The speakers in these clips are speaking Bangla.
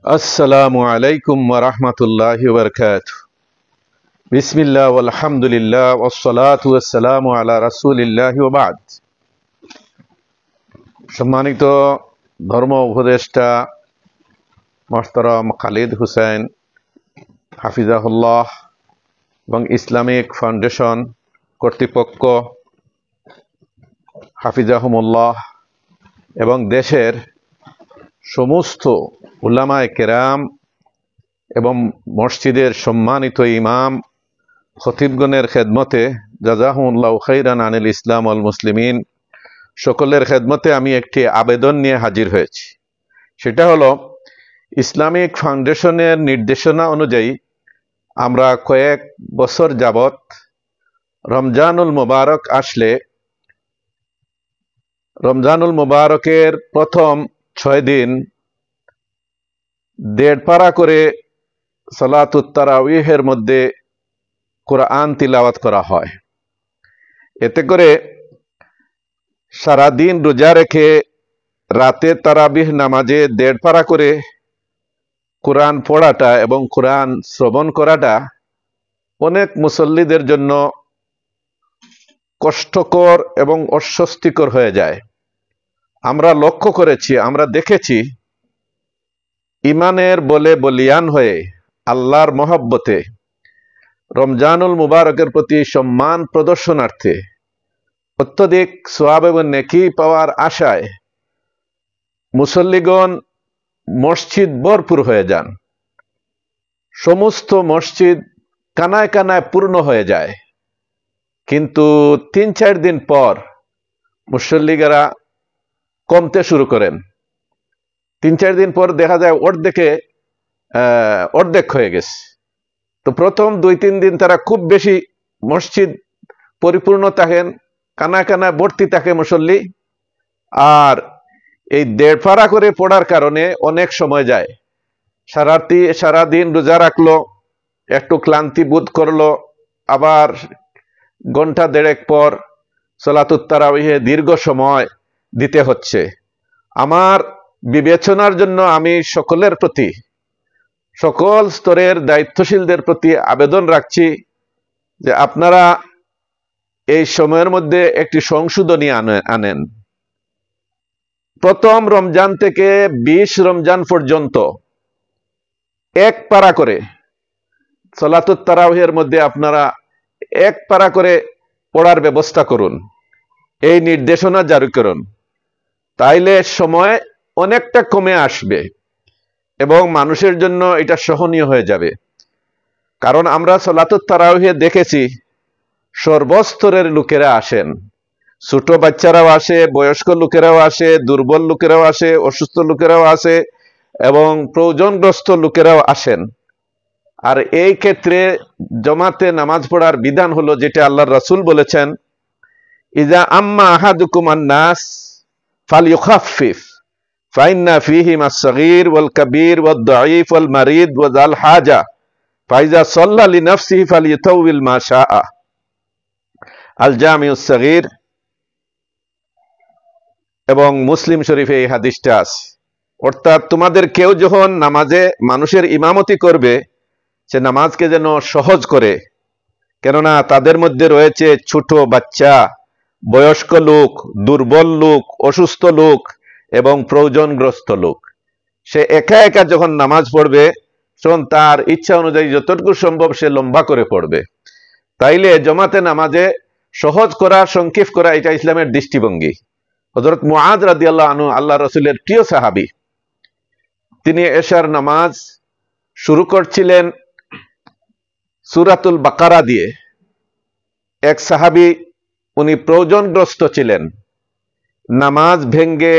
আসসালামু আলাইকুম ওয়া রাহমাতুল্লাহি ওয়া বারাকাতুহু। বিসমিল্লাহ ওয়াল হামদুলিল্লাহ ওয়াস সালাতু ওয়াস সালামু আলা রাসূলিল্লাহি ওয়া বা'দ। সম্মানিত ধর্ম উপদেষ্টা মুহতারাম খালিদ হোসেন হাফিজাহুল্লাহ এবং ইসলামিক ফাউন্ডেশন কর্তৃপক্ষ হাফিজাহুমুল্লাহ এবং দেশের সমস্ত উলামায়ে কেরাম এবং মসজিদের সম্মানিত ইমাম খতিবগণের খেদমতে জাযাহুমুল্লাহু খাইরান আনিল ইসলাম ওয়াল মুসলিমিন, সকলের খেদমতে আমি একটি আবেদন নিয়ে হাজির হয়েছি। সেটা হলো, ইসলামিক ফাউন্ডেশনের নির্দেশনা অনুযায়ী আমরা কয়েক বছর যাবত রমজানুল মুবারক আসলে রমজানুল মুবারকের প্রথম 6 দিন 1.5 পারা করে সালাতুত তারাউইহের মধ্যে কোরআন তিলাওয়াত করা হয়। এতে করে সারাদিন রোজা রেখে রাতে তারাবিহ নামাজে 1.5 পারা করে কোরআন পড়াটা এবং কোরআন শ্রবণ করাটা অনেক মুসল্লিদের জন্য কষ্টকর এবং অস্বস্তিকর হয়ে যায়। আমরা লক্ষ্য করেছি, আমরা দেখেছি, ইমানের বলে বলিয়ান হয়ে আল্লাহর মহব্বতে রমজানুল মুবারকের প্রতি সম্মান প্রদর্শনার্থে অত্যধিক সওয়াব এবং নেকি পাওয়ার আশায় মুসল্লিগণ মসজিদ ভরপুর হয়ে যান। সমস্ত মসজিদ কানায় কানায় পূর্ণ হয়ে যায়, কিন্তু 3-4 দিন পর মুসল্লিগেরা কমতে শুরু করেন। 3-4 দিন পর দেখা যায় অর্ধেক হয়ে গেছে। তো প্রথম 2-3 দিন তারা খুব বেশি মসজিদ পরিপূর্ণ থাকেন, কানায় কানায় ভর্তি থাকে মুসল্লি, আর এই 1.5 পারা করে পড়ার কারণে অনেক সময় যায়। সারাদিন রোজা রাখলো, একটু ক্লান্তি বোধ করলো, আবার ঘন্টা 1.5 পর সালাতুত তারাউইহে দীর্ঘ সময় দিতে হচ্ছে। আমার বিবেচনার জন্য আমি সকলের প্রতি, সকল স্তরের দায়িত্বশীলদের প্রতি আবেদন রাখছি যে আপনারা এই সময়ের মধ্যে একটি সংশোধনী আনেন। প্রথম রমজান থেকে 20 রমজান পর্যন্ত 1 পারা করে সালাতুত তারাউইহের মধ্যে আপনারা 1 পারা করে পড়ার ব্যবস্থা করুন, এই নির্দেশনা জারি করুন। তাইলে সময় অনেকটা কমে আসবে এবং মানুষের জন্য এটা সহনীয় হয়ে যাবে। কারণ আমরা সালাতুত তারাউইহে দেখেছি সর্বস্তরের লোকেরা আসেন, ছোট বাচ্চারাও আসে, বয়স্ক লোকেরাও আসে, দুর্বল লোকেরাও আসে, অসুস্থ লোকেরাও আসে এবং প্রয়োজনগ্রস্ত লোকেরাও আসেন। আর এই ক্ষেত্রে জামাতে নামাজ পড়ার বিধান হলো যেটা আল্লাহর রাসূল বলেছেন, ইজা আম্মা আহাদুকুম আন-নাস ফালইউখাফফিফ ফাইন্না ফীহিম আস-সাগীর ওয়াল কাবীর ওয়াদ দাঈফ ওয়াল মারিদ ওয়া যাল হাজা ফাইজা সাল্লা লিনাফসিহি ফালইউতাউইল মা শাআ। আল জামিউস সাগীর এবং মুসলিম শরীফে এই হাদিসটা আছে। অর্থাৎ তোমাদের কেউ যখন নামাজে মানুষের ইমামতি করবে, সে নামাজকে যেন সহজ করে, কেননা তাদের মধ্যে রয়েছে ছোট বাচ্চা, বয়স্ক লোক, দুর্বল লোক, অসুস্থ লোক এবং প্রয়োজনগ্রস্ত লোক। সে একা একা যখন নামাজ পড়বে তখন তার ইচ্ছা অনুযায়ী যতটুকু সম্ভব সে লম্বা করে পড়বে। তাইলে জামাতে নামাজে সহজ করা, সংক্ষেপ করা, এটা ইসলামের দৃষ্টিভঙ্গি। হযরত মুআয রাদিয়াল্লাহু আনহু আল্লাহ রাসূলের প্রিয় সাহাবী, তিনি এশার নামাজ শুরু করছিলেন সূরাতুল বাকারা দিয়ে। এক সাহাবী, উনি প্রয়োজনগ্রস্ত ছিলেন, নামাজ ভেঙ্গে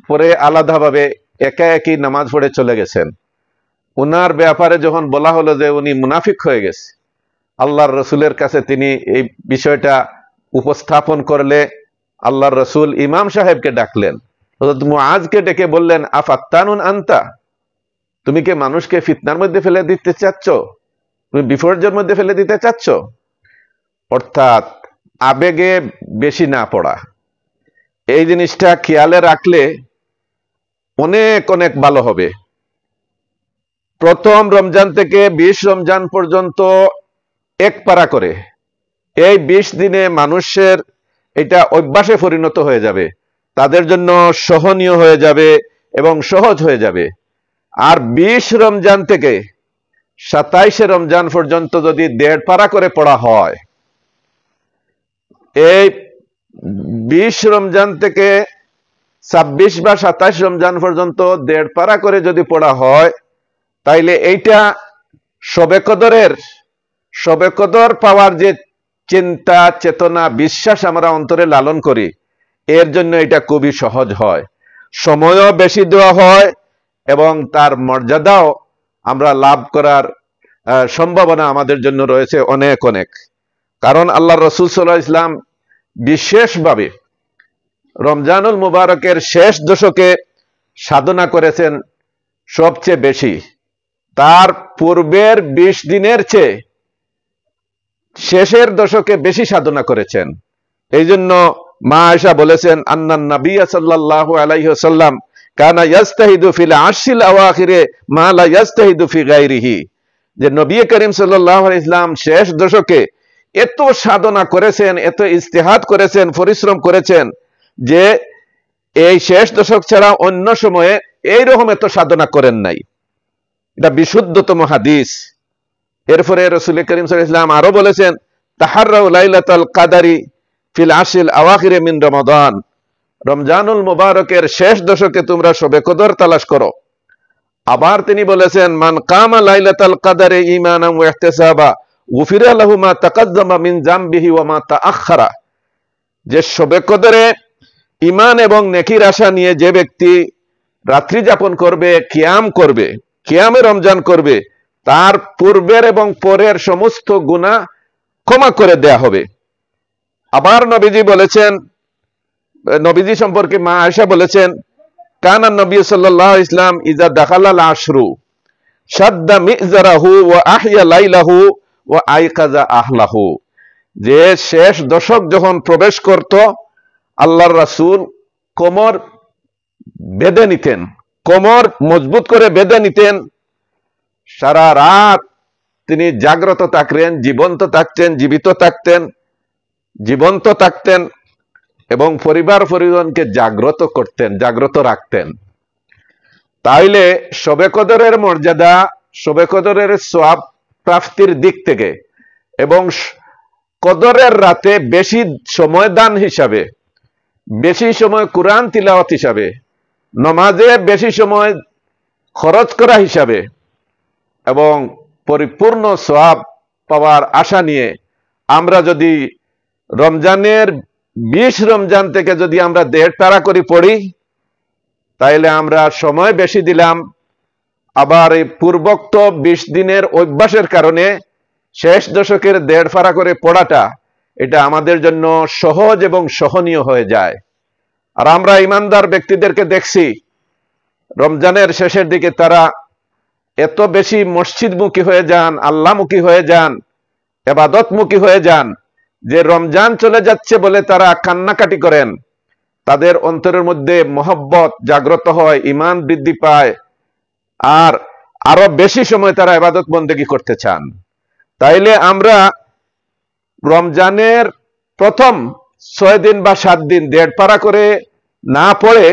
পরে আলাদাভাবে একা একই নামাজ পড়ে চলে গেছেন। উনার ব্যাপারে যখন বলা হলো যে উনি মুনাফিক হয়ে গেছে, আল্লাহর রাসূলের কাছে তিনি এই বিষয়টা উপস্থাপন করলে আল্লাহর রাসূল ইমাম সাহেবকে ডাকলেন। হযরত মুআযকে ডেকে বললেন, আফাত্তানুন আনতা, তুমি কি মানুষকে ফিতনার মধ্যে ফেলে দিতে চাচ্ছ? তুমি বিপর্যয়ের মধ্যে ফেলে দিতে চাচ্ছ? অর্থাৎ আবেগে বেশি না পড়া, এই জিনিসটা খেয়ালে রাখলে অনেক অনেক ভালো হবে। প্রথম রমজান থেকে 20 রমজান পর্যন্ত এক পারা করে, এই 20 দিনে মানুষের এটা অভ্যাসে পরিণত হয়ে যাবে, তাদের জন্য সহনীয় হয়ে যাবে এবং সহজ হয়ে যাবে। আর 20 রমজান থেকে 27 রমজান পর্যন্ত যদি 1.5 পারা করে পড়া হয়, এই 20 রমজান থেকে 26 বা 27 রমজান পর্যন্ত 1.5 পারা করে যদি পড়া হয়, তাইলে এইটা শবে কদর পাওয়ার যে চিন্তা, চেতনা, বিশ্বাস আমরা অন্তরে লালন করি, এর জন্য এটা খুবই সহজ হয়, সময়ও বেশি দেওয়া হয় এবং তার মর্যাদাও আমরা লাভ করার সম্ভাবনা আমাদের জন্য রয়েছে অনেক অনেক। কারণ আল্লাহ রাসূল সাল্লাল্লাহু আলাইহি ওয়াসাল্লাম বিশেষভাবে রমজানুল মুবারকের শেষ দশকে সাধনা করেছেন সবচেয়ে বেশি, তার পূর্বের 20 দিনের চেয়ে শেষের দশকে বেশি সাধনা করেছেন। এই জন্য মা আয়েশা বলেছেন, আন্নান নবী সাল্লাল্লাহু আলাইহি ওয়াসাল্লাম কানা ইয়াজতাহিদু ফিল আশরিল আওয়াখিরে মা লা ইয়াজতাহিদু ফি গায়রিহি, যে নবী করিম সাল্লাল্লাহু আলাইহি ওয়াসাল্লাম শেষ দশকে এত সাধনা করেছেন, এত ইজতিহাদ করেছেন, পরিশ্রম করেছেন, যে এই শেষ দশক ছাড়া অন্য সময়ে এইরকম এত সাধনা করেন নাই। এটা বিশুদ্ধতম হাদিস। এরপরে রাসূল করিম সাল্লাল্লাহু আলাইহি ওয়াসাল্লাম আরো বলেছেন, তাহাররাউ লাইলাতুল কাদারি ফিল আশরিল আওয়াখিরে মিন রমাদান, রমজানুল মুবারকের শেষ দশকে তোমরা শবে কদর তালাশ করো। আবার তিনি বলেছেন, মান কামা লাইলাতুল কাদারে ঈমানান ওয়া ইহতিসাবা গুফিরা লাহু মা তাকাদ্দামা মিন যামবিহি ওয়া মা তাআখারা, যে শবে কদরে ঈমান এবং নেকির আশা নিয়ে যে ব্যক্তি রাত্রি যাপন করবে, কিয়ামে রমজান করবে, তার পূর্বের এবং পরের সমস্ত গুনাহ ক্ষমা করে দেয়া হবে। আবার নবীজি সম্পর্কে মা আয়েশা বলেছেন, কানা নবী সাল্লাল্লাহু আলাইহি ওয়াসাল্লাম ইজা দাখালাল আশরু শাদ্দা মিযরাহু ওয়া আহইয়া লাইলাহু ওয়া আইকাযা আহলাহু, যে শেষ দশক যখন প্রবেশ করত, আল্লাহর রাসূল কোমর বেঁধে নিতেন, কোমর মজবুত করে বেঁধে নিতেন, সারা রাত তিনি জাগ্রত থাকতেন, জীবন্ত থাকতেন এবং পরিবার পরিজনকে জাগ্রত রাখতেন। তাইলে শবে কদরের মর্যাদা, শবে কদরের সওয়াব প্রাপ্তির দিক থেকে এবং কদরের রাতে বেশি সময় দান হিসাবে, বেশি সময় কুরআন তিলাওয়াত হিসাবে, নামাজে বেশি সময় খরচ করা হিসাবে এবং পরিপূর্ণ সওয়াব পাওয়ার আশা নিয়ে আমরা যদি রমজানের 20 রমজান থেকে যদি আমরা 1.5 পারা করে পড়ি, তাইলে আমরা সময় বেশি দিলাম। আবার এই পূর্বোক্ত 20 দিনের অভ্যাসের কারণে শেষ দশকের 1.5 পারা করে পড়াটা, এটা আমাদের জন্য সহজ এবং সহনীয় হয়ে যায়। আর আমরা ইমানদার ব্যক্তিদেরকে দেখছি রমজানের শেষের দিকে তারা এত বেশি মসজিদমুখী হয়ে যান, আল্লাহমুখী হয়ে যান, ইবাদতমুখী হয়ে যান, যে রমজান চলে যাচ্ছে বলে তারা কান্নাকাটি করেন, তাদের অন্তরের মধ্যে মহব্বত জাগ্রত হয়, ঈমান বৃদ্ধি পায়, আর আরো বেশি সময় তারা ইবাদত বন্দেগী করতে চান। তাইলে আমরা রমজানের প্রথম 6 দিন বা 7 দিন 1.5 পারা করে না পড়ে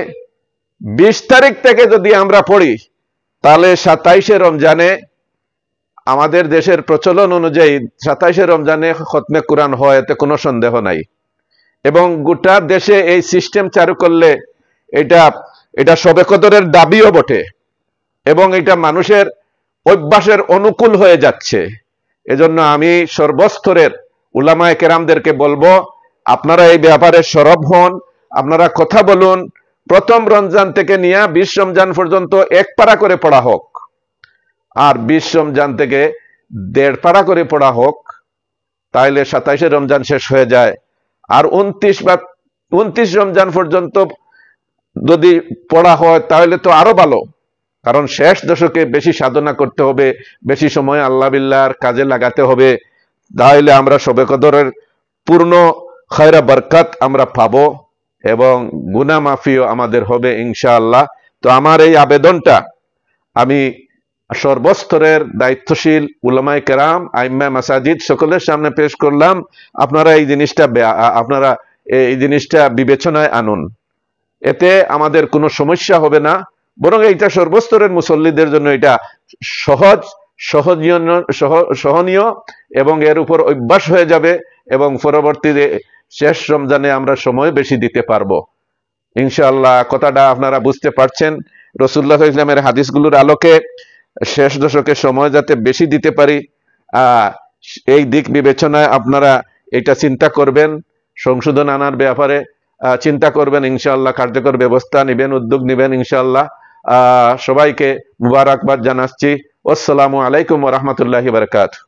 20 তারিখ থেকে যদি আমরা পড়ি, তাহলে 27 রমজানে, আমাদের দেশের প্রচলন অনুযায়ী 27 রমজানে খতমে কুরআন হয়, এতে কোনো সন্দেহ নাই। এবং গোটা দেশে এই সিস্টেম চালু করলে এটা শবে কদরের দাবিও বটে এবং এটা মানুষের অভ্যাসের অনুকূল হয়ে যাচ্ছে। এজন্য আমি সর্বস্তরের উলামায়ে কেরামদেরকে বলবো, আপনারা এই ব্যাপারে সরব হন, আপনারা কথা বলুন। প্রথম রমজান থেকে নিয়ে 20 রমজান পর্যন্ত 1 পারা করে পড়া হোক, আর 20 রমজান থেকে 1.5 পারা করে পড়া হোক, তাইলে 27 রমজান শেষ হয়ে যায়। আর 29 রমজান পর্যন্ত যদি পড়া হয় তাহলে তো আরো ভালো, কারণ শেষ দশকে বেশি সাধনা করতে হবে, বেশি সময় আল্লাহ বিল্লাহর কাজে লাগাতে হবে, তাহলে আমরা শবে কদরের পূর্ণ খয়রা বরকত আমরা পাবো এবং গুনাহ মাফিও আমাদের হবে ইনশাআল্লাহ। তো আমার এই আবেদনটা আমি সর্বস্তরের দায়িত্বশীল উলামায়ে কেরাম, আইম্মা মাসাজিদ সকলের সামনে পেশ করলাম। আপনারা এই জিনিসটা বিবেচনায় আনুন। এতে আমাদের কোনো সমস্যা হবে না, বরং এইটা সর্বস্তরের মুসল্লিদের জন্য এটা সহজ, সহনীয় এবং এর উপর অভ্যাস হয়ে যাবে, এবং পরবর্তীতে শেষ রমজানে আমরা সময় বেশি দিতে পারবো ইনশাআল্লাহ। কথাটা আপনারা বুঝতে পারছেন। রাসূলুল্লাহ সাল্লাল্লাহু আলাইহি ওয়াসাল্লামের হাদিসগুলোর আলোকে শেষ দশকে সময় যাতে বেশি দিতে পারি, এই দিক বিবেচনায় আপনারা এটা চিন্তা করবেন, সংশোধন আনার ব্যাপারে চিন্তা করবেন ইনশাআল্লাহ, কার্যকর ব্যবস্থা নেবেন, উদ্যোগ নেবেন ইনশাআল্লাহ। সবাইকে মুবারকবাদ জানাচ্ছি। আসসালামু আলাইকুম ওয়া রাহমাতুল্লাহি ওয়া বারাকাতুহু।